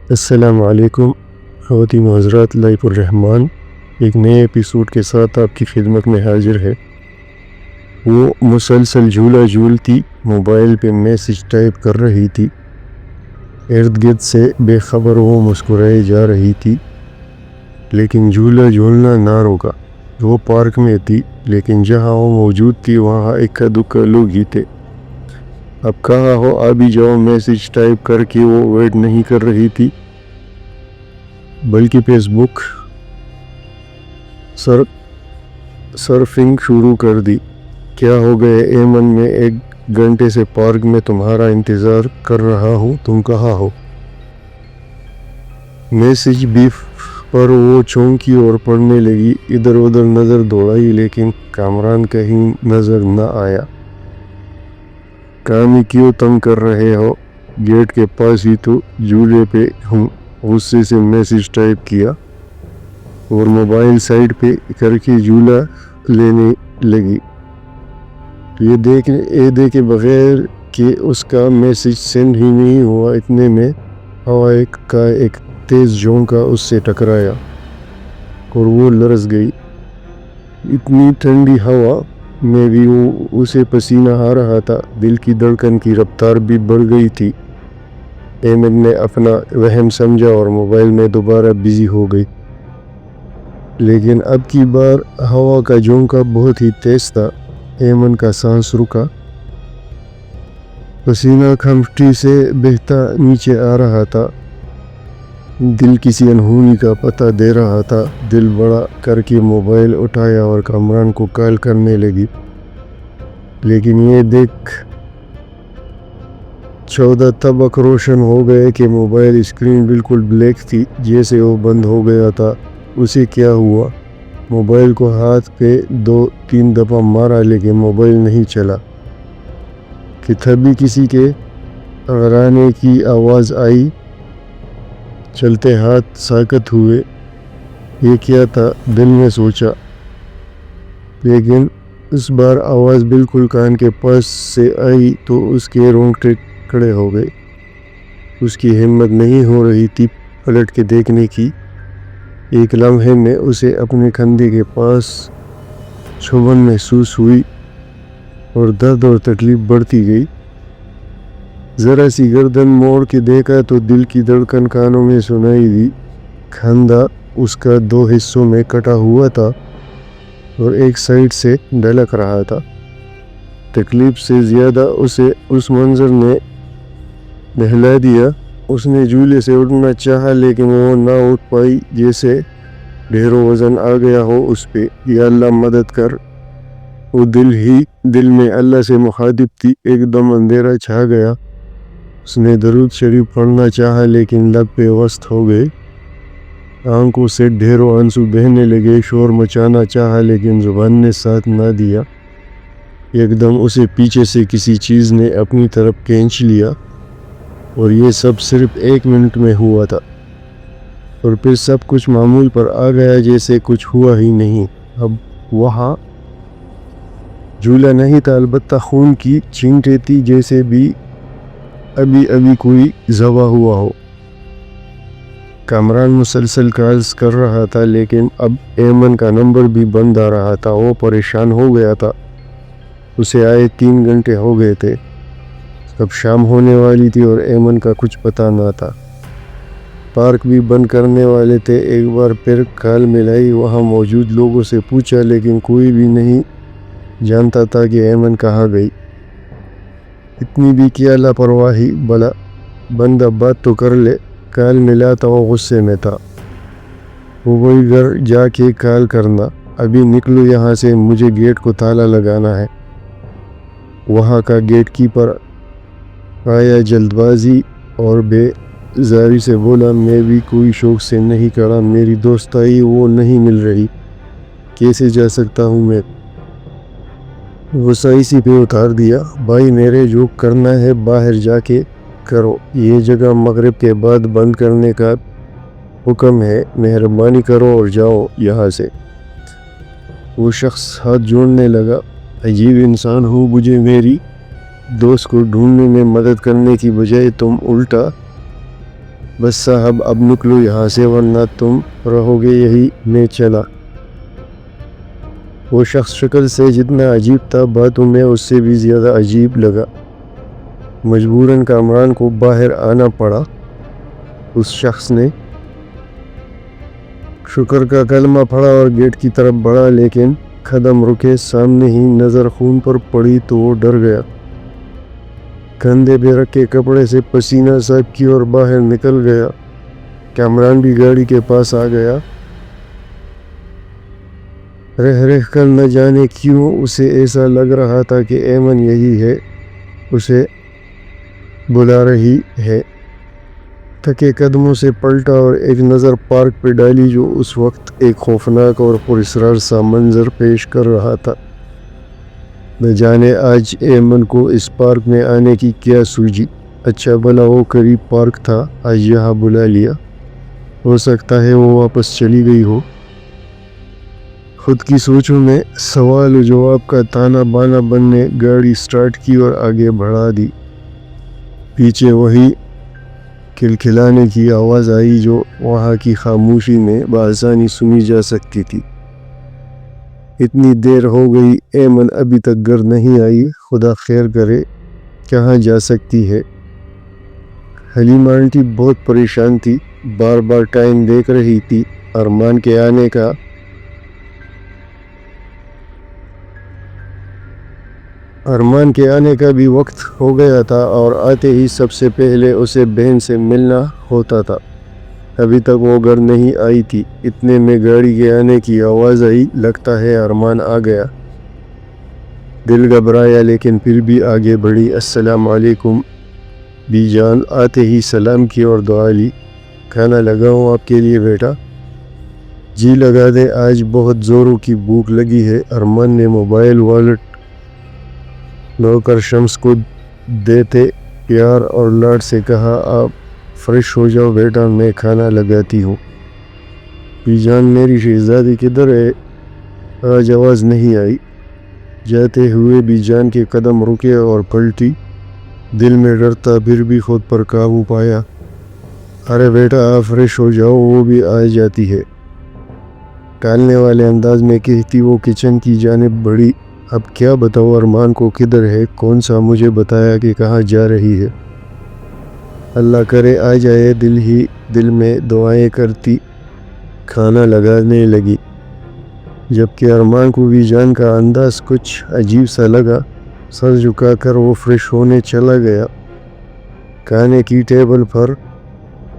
السلام علیکم خواتین و حضرات، لائف الرحمن ایک نئے ایپیسوڈ کے ساتھ آپ کی خدمت میں حاضر ہے۔ وہ مسلسل جھولا جھولتی، موبائل پہ میسج ٹائپ کر رہی تھی، ارد گرد سے بے خبر وہ مسکرائے جا رہی تھی، لیکن جھولا جھولنا نہ روکا۔ وہ پارک میں تھی، لیکن جہاں وہ موجود تھی وہاں اکا دکا لوگ ہی تھے۔ اب کہا ہو ابھی جاؤ میسج ٹائپ کر کے وہ ویٹ نہیں کر رہی تھی، بلکہ فیس بک سرفنگ شروع کر دی۔ کیا ہو گئے ایمن، میں 1 گھنٹے سے پارک میں تمہارا انتظار کر رہا ہوں، تم کہاں ہو؟ میسج بھی پر وہ چونکی اور پڑھنے لگی، ادھر ادھر نظر دوڑائی، لیکن کامران کہیں نظر نہ آیا۔ کامی کیوں تنگ کر رہے ہو؟ گیٹ کے پاس ہی تو جھولے پہ ہوں، غصے سے میسج ٹائپ کیا اور موبائل سائڈ پہ کر کے جھولا لینے لگی۔ یہ دیکھے بغیر کہ اس کا میسج سینڈ ہی نہیں ہوا، اتنے میں ہوا کا ایک تیز جھونکا اس سے ٹکرایا اور وہ لرز گئی۔ اتنی ٹھنڈی ہوا میں بھی اسے پسینہ آ رہا تھا، دل کی دھڑکن کی رفتار بھی بڑھ گئی تھی۔ ایمن نے اپنا وہم سمجھا اور موبائل میں دوبارہ بزی ہو گئی، لیکن اب کی بار ہوا کا جھونکا بہت ہی تیز تھا۔ ایمن کا سانس رکا، پسینہ کھمٹی سے بہتا نیچے آ رہا تھا، دل کسی انہونی کا پتہ دے رہا تھا۔ دل بڑا کر کے موبائل اٹھایا اور کامران کو کال کرنے لگی، لیکن یہ دیکھ 14 طبق روشن ہو گئے کہ موبائل اسکرین بالکل بلیک تھی، جیسے وہ بند ہو گیا تھا۔ اسے کیا ہوا؟ موبائل کو ہاتھ پہ 2-3 دفعہ مارا، لیکن موبائل نہیں چلا۔ کہ تبھی کسی کے غرانے کی آواز آئی، چلتے ہاتھ ساکت ہوئے۔ یہ کیا تھا؟ دل میں سوچا، لیکن اس بار آواز بالکل کان کے پاس سے آئی تو اس کے رونگٹے کھڑے ہو گئے۔ اس کی ہمت نہیں ہو رہی تھی پلٹ کے دیکھنے کی۔ ایک لمحے میں اسے اپنے کندھے کے پاس چبھن محسوس ہوئی اور درد اور تکلیف بڑھتی گئی۔ ذرا سی گردن موڑ کے دیکھا تو دل کی دھڑکن کانوں میں سنائی دی۔ کندھا اس کا 2 حصوں میں کٹا ہوا تھا اور ایک سائیڈ سے ڈھلک رہا تھا۔ تکلیف سے زیادہ اسے اس منظر نے بہلا دیا۔ اس نے جھولے سے اٹھنا چاہا، لیکن وہ نہ اٹھ پائی، جیسے ڈھیروں وزن آ گیا ہو اس پہ۔ یا اللہ مدد کر! وہ دل میں اللہ سے مخاطب تھی۔ ایک دم اندھیرا چھا گیا۔ اس نے درود شریف پڑھنا چاہا، لیکن لب پہ وسط ہو گئے، آنکھوں سے ڈھیروں آنسو بہنے لگے۔ شور مچانا چاہا، لیکن زبان نے ساتھ نہ دیا۔ ایک دم اسے پیچھے سے کسی چیز نے اپنی طرف کھینچ لیا، اور یہ سب صرف 1 منٹ میں ہوا تھا، اور پھر سب کچھ معمول پر آ گیا، جیسے کچھ ہوا ہی نہیں۔ اب وہاں جھولا نہیں تھا، البتہ خون کی چھینٹیں تھی، جیسے بھی ابھی کوئی ذبح ہوا ہو۔ کامران مسلسل کالز کر رہا تھا، لیکن اب ایمن کا نمبر بھی بند آ رہا تھا۔ وہ پریشان ہو گیا تھا، اسے آئے 3 گھنٹے ہو گئے تھے، اب شام ہونے والی تھی اور ایمن کا کچھ پتہ نہ تھا۔ پارک بھی بند کرنے والے تھے۔ ایک بار پھر کال ملائی، وہاں موجود لوگوں سے پوچھا، لیکن کوئی بھی نہیں جانتا تھا کہ ایمن کہاں گئی۔ اتنی بھی کیا لاپرواہی، بھلا بندہ بات تو کر لے۔ کال ملا تو وہ غصے میں تھا۔ وہ وہی گھر جا کے کال کرنا، ابھی نکلو یہاں سے، مجھے گیٹ کو تالا لگانا ہے۔ وہاں کا گیٹ کیپر آیا جلد بازی اور بے زاری سے بولا، میں بھی کوئی شوق سے نہیں کھڑا، میری دوست آئی، وہ نہیں مل رہی، کیسے جا سکتا ہوں میں؟ وہ سائیسی پہ اتار دیا، بھائی میرے جو کرنا ہے باہر جا کے کرو، یہ جگہ مغرب کے بعد بند کرنے کا حکم ہے، مہربانی کرو اور جاؤ یہاں سے۔ وہ شخص ہاتھ جوڑنے لگا، عجیب انسان ہو، مجھے میری دوست کو ڈھونڈنے میں مدد کرنے کی بجائے تم الٹا بس صاحب اب نکلو یہاں سے ورنہ تم رہو گے یہی. میں چلا. وہ شخص شکل سے جتنا عجیب تھا باتوں میں اس سے بھی زیادہ عجیب لگا. مجبوراً کامران کو باہر آنا پڑا. اس شخص نے شکر کا کلمہ پڑھا اور گیٹ کی طرف بڑھا، لیکن قدم رکے سامنے ہی نظر خون پر پڑی تو وہ ڈر گیا. کندھے پہ رکھے کپڑے سے پسینہ صاف کی اور باہر نکل گیا. کامران بھی گاڑی کے پاس آ گیا. رہ کر نہ جانے کیوں اسے ایسا لگ رہا تھا کہ ایمن یہی ہے، اسے بلا رہی ہے. تھکے قدموں سے پلٹا اور ایک نظر پارک پہ ڈالی جو اس وقت ایک خوفناک اور پراسرار سا منظر پیش کر رہا تھا. نہ جانے آج ایمن کو اس پارک میں آنے کی کیا سوجی. اچھا بھلا وہ قریب پارک تھا، آج یہاں بلا لیا. ہو سکتا ہے وہ واپس چلی گئی ہو. خود کی سوچوں میں سوال و جواب کا تانا بانا بننے گاڑی سٹارٹ کی اور آگے بڑھا دی. پیچھے وہی کھلکھلانے کی آواز آئی جو وہاں کی خاموشی میں بآسانی سنی جا سکتی تھی. اتنی دیر ہو گئی، ایمن ابھی تک گھر نہیں آئی. خدا خیر کرے، کہاں جا سکتی ہے. حلیمہ آنٹی بہت پریشان تھی، بار بار ٹائم دیکھ رہی تھی. ارمان کے آنے کا بھی وقت ہو گیا تھا اور آتے ہی سب سے پہلے اسے بہن سے ملنا ہوتا تھا. ابھی تک وہ گھر نہیں آئی تھی. اتنے میں گاڑی کے آنے کی آواز آئی. لگتا ہے ارمان آ گیا. دل گھبرایا لیکن پھر بھی آگے بڑھی. السلام علیکم بی جان. آتے ہی سلام کی اور دعا لی. کھانا لگاؤں آپ کے لیے بیٹا؟ جی لگا دے، آج بہت زوروں کی بھوک لگی ہے. ارمان نے موبائل والٹ نوکر شمس کو دیتے پیار اور لاڈ سے کہا. آپ فریش ہو جاؤ بیٹا، میں کھانا لگاتی ہوں. بی جان میری شہزادی کدھر ہے؟ آج آواز نہیں آئی. جاتے ہوئے بی جان کے قدم رکے اور پلٹی. دل میں ڈر تھا پھر بھی خود پر قابو پایا. ارے بیٹا آپ فریش ہو جاؤ، وہ بھی آ جاتی ہے. ٹالنے والے انداز میں کہتی وہ کچن کی جانب بڑھی. اب کیا بتاؤ ارمان کو کدھر ہے؟ کون سا مجھے بتایا کہ کہاں جا رہی ہے؟ اللہ کرے آ جائے. دل ہی دل میں دعائیں کرتی کھانا لگانے لگی. جبکہ ارمان کو بھی جان کا انداز کچھ عجیب سا لگا. سر جھکا کر وہ فریش ہونے چلا گیا. کھانے کی ٹیبل پر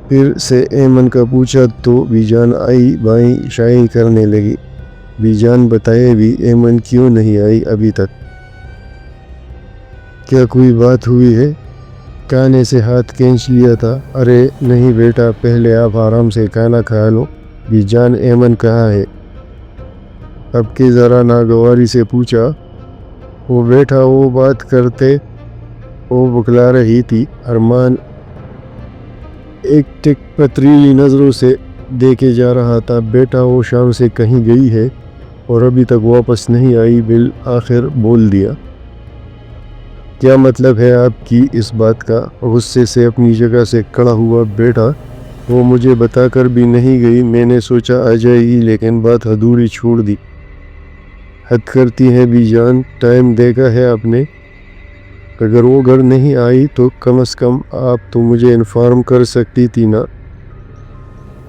پھر سے ایمن کا پوچھا تو بی جان آئی بائیں شائیں کرنے لگی. بی جان بتائے بھی ایمن کیوں نہیں آئی ابھی تک؟ کیا کوئی بات ہوئی ہے؟ کھانے سے ہاتھ کھینچ لیا تھا. ارے نہیں بیٹا، پہلے آپ آرام سے کھانا کھا لو. بی جان ایمن کہاں ہے؟ اب کے ذرا ناگواری سے پوچھا. وہ بیٹا وہ بات کرتے وہ بکلا رہی تھی. ارمان ایک ٹک پتریلی نظروں سے دیکھے جا رہا تھا. بیٹا وہ شام سے کہیں گئی ہے اور ابھی تک واپس نہیں آئی. بالآخر بول دیا. کیا مطلب ہے آپ کی اس بات کا؟ غصے سے اپنی جگہ سے کھڑا ہوا. بیٹا وہ مجھے بتا کر بھی نہیں گئی. میں نے سوچا آ جائے گی لیکن بات ادھوری چھوڑ دی. حد کرتی ہے بی جان، ٹائم دیکھا ہے آپ نے؟ اگر وہ گھر نہیں آئی تو کم از کم آپ تو مجھے انفارم کر سکتی تھی نا.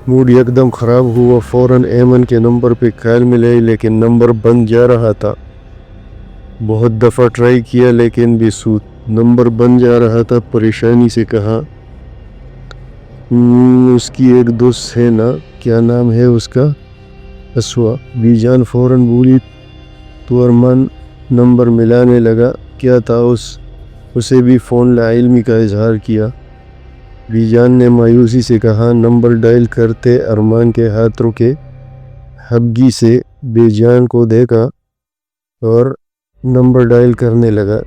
موڈ یکدم خراب ہوا. فوراً ایمن کے نمبر پہ کال ملائی لیکن نمبر بند جا رہا تھا. بہت دفعہ ٹرائی کیا لیکن بے سود. نمبر بند جا رہا تھا. پریشانی سے کہا اس کی ایک دوست ہے نا، کیا نام ہے اس کا؟ اسوا. بی جان فوراً بولی تو ارمان نمبر ملانے لگا. کیا تھا اسے بھی فون لا علمی کا اظہار کیا. بی جان نے مایوسی سے کہا. نمبر ڈائل کرتے ارمان کے ہاتھ رکے. ہبگی سے بی جان کو دیکھا اور نمبر ڈائل کرنے لگا.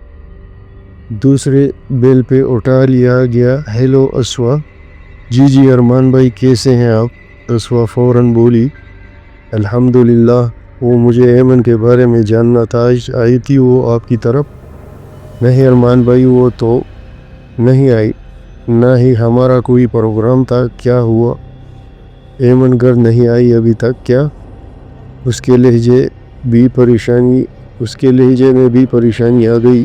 دوسرے بیل پہ اٹھا لیا گیا. ہیلو اسوا. جی ارمان بھائی کیسے ہیں آپ؟ اسوا فوراً بولی. الحمدللہ. وہ مجھے ایمن کے بارے میں جاننا تھا. آج آئی تھی وہ آپ کی طرف؟ نہیں ارمان بھائی وہ تو نہیں آئی. نہ ہی ہمارا کوئی پروگرام تھا. کیا ہوا؟ ایمن گھر نہیں آئی ابھی تک کیا؟ اس کے لہجے میں بھی پریشانی آ گئی.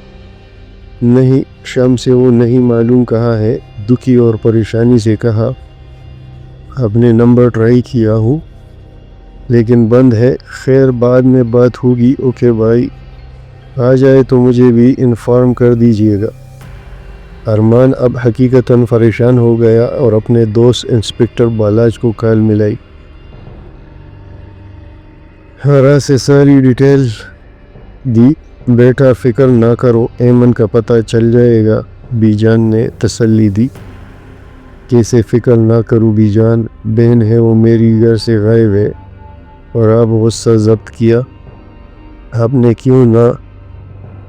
نہیں شام سے وہ نہیں معلوم کہاں ہے. دکھی اور پریشانی سے کہا اپنے نمبر ٹرائی کیا ہوں لیکن بند ہے. خیر بعد میں بات ہوگی. اوکے بھائی، آ جائے تو مجھے بھی انفارم کر دیجیے گا. ارمان اب حقیقتاً پریشان ہو گیا اور اپنے دوست انسپکٹر بالاج کو کال ملائی. ہرا سے ساری ڈیٹیل دی. بیٹا فکر نہ کرو، ایمن کا پتہ چل جائے گا. بی جان نے تسلی دی. کیسے فکر نہ کروں بی جان، بہن ہے وہ میری، گھر سے غائب ہے. اور اب غصہ ضبط کیا. آپ نے کیوں نہ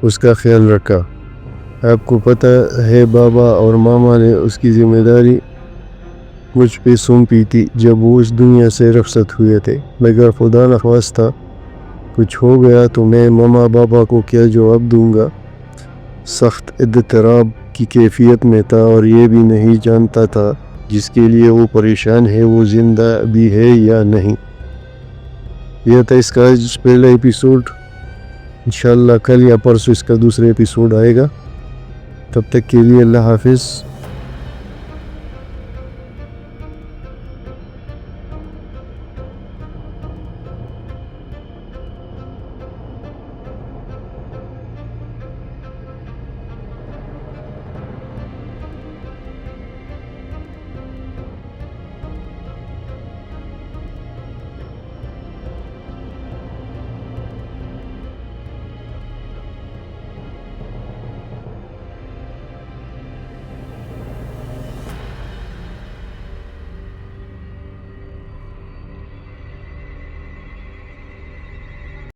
اس کا خیال رکھا؟ آپ کو پتہ ہے بابا اور ماما نے اس کی ذمہ داری مجھ پہ سونپی تھی جب وہ اس دنیا سے رخصت ہوئے تھے. مگر خدا نخواستہ کچھ ہو گیا تو میں ماما بابا کو کیا جواب دوں گا؟ سخت اضطراب کی کیفیت میں تھا اور یہ بھی نہیں جانتا تھا جس کے لیے وہ پریشان ہے وہ زندہ بھی ہے یا نہیں. یہ تھا اس کا پہلا ایپیسوڈ. انشاءاللہ کل یا پرسوں اس کا دوسرا ایپیسوڈ آئے گا. تب تک کے لیے اللہ حافظ.